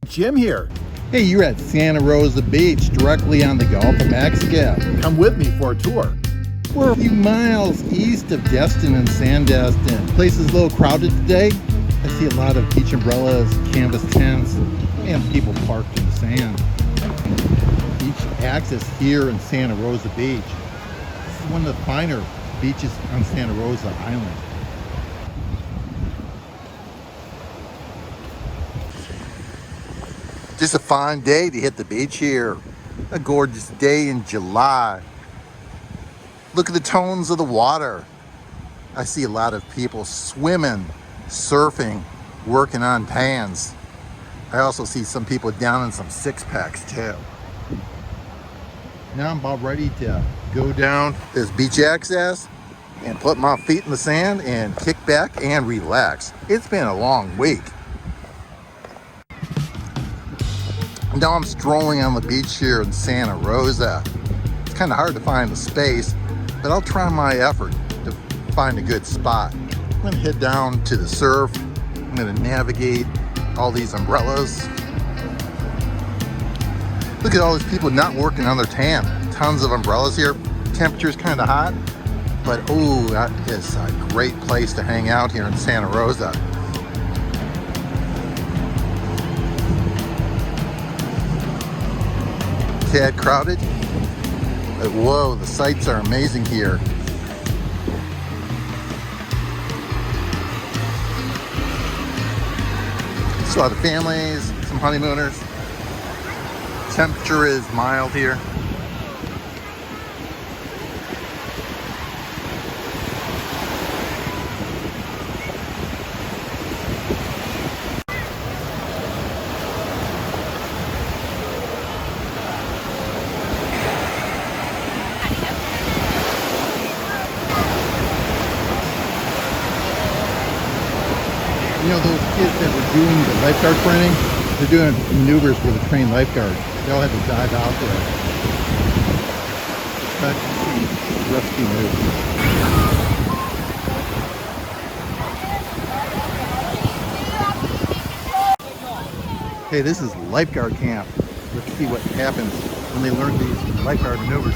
Jim here. Hey, you're at Santa Rosa Beach, directly on the Gulf of Mexico. Come with me for a tour. We're a few miles east of Destin and Sandestin. Place is a little crowded today. I see a lot of beach umbrellas, canvas tents, and people parked in the sand. Beach access here in Santa Rosa Beach. This is one of the finer beaches on Santa Rosa Island. Just a fine day to hit the beach here. A gorgeous day in July. Look at the tones of the water. I see a lot of people swimming, surfing, working on pans. I also see some people down in some six-packs too. Now I'm about ready to go down this beach access and put my feet in the sand and kick back and relax. It's been a long week. Now I'm strolling on the beach here in Santa Rosa. It's kind of hard to find the space, but I'll try my effort to find a good spot. I'm gonna head down to the surf. I'm gonna navigate all these umbrellas. Look at all these people not working on their tan. Tons of umbrellas here. Temperature's kind of hot, but oh, that is a great place to hang out here in Santa Rosa. Tad crowded, but whoa, the sights are amazing here. Just a lot of families, some honeymooners. Temperature is mild here. You know, those kids that were doing the lifeguard training, they're doing maneuvers with a trained lifeguard. They all had to dive out there. That's rescue moves. Hey, this is lifeguard camp. Let's see what happens when they learn these lifeguard maneuvers.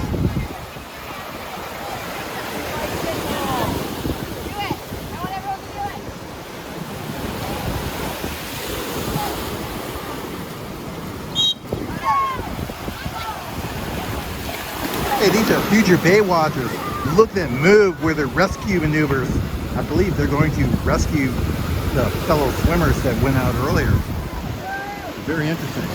Hey, these are future bay watchers. Look at them move with their rescue maneuvers. I believe they're going to rescue the fellow swimmers that went out earlier. Very interesting.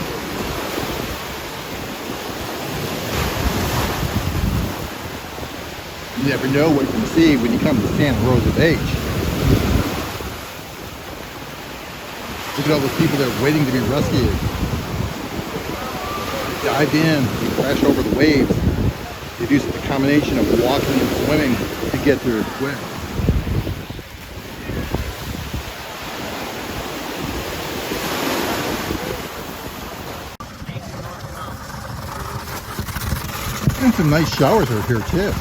You never know what you see when you come to Santa Rosa Beach. Look at all those people that are waiting to be rescued. They dive in, they crash over the waves. They do a combination of walking and swimming to get their swim. And some nice showers are here too.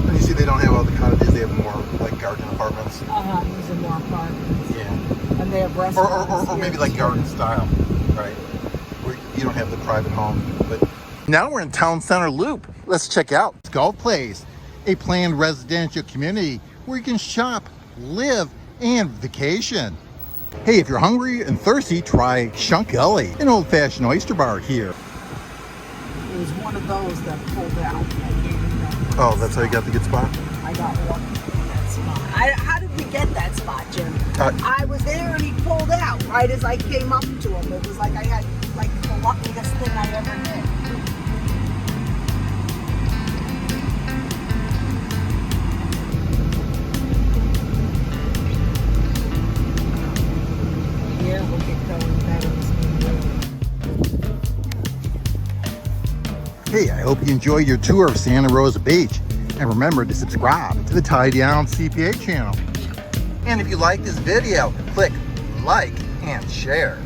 And you see they don't have all the cottages, they have more like garden apartments. These are more apartments. Yeah. And they have restaurants. Or maybe like garden style, right? Where you don't have the private home. But now we're in Town Center Loop. Let's check out Golf Place, a planned residential community where you can shop, live, and vacation. Hey, if you're hungry and thirsty, try Shunk Gully, an old-fashioned oyster bar here. It was one of those that pulled out. Oh, that's how you got the good spot? I got lucky in that spot. How did we get that spot, Jim? I was there and he pulled out right as I came up to him. It was like I had like the luckiest thing I ever did. Hey, I hope you enjoyed your tour of Santa Rosa Beach. And remember to subscribe to the Tie Down CPA channel. And if you like this video, click like and share.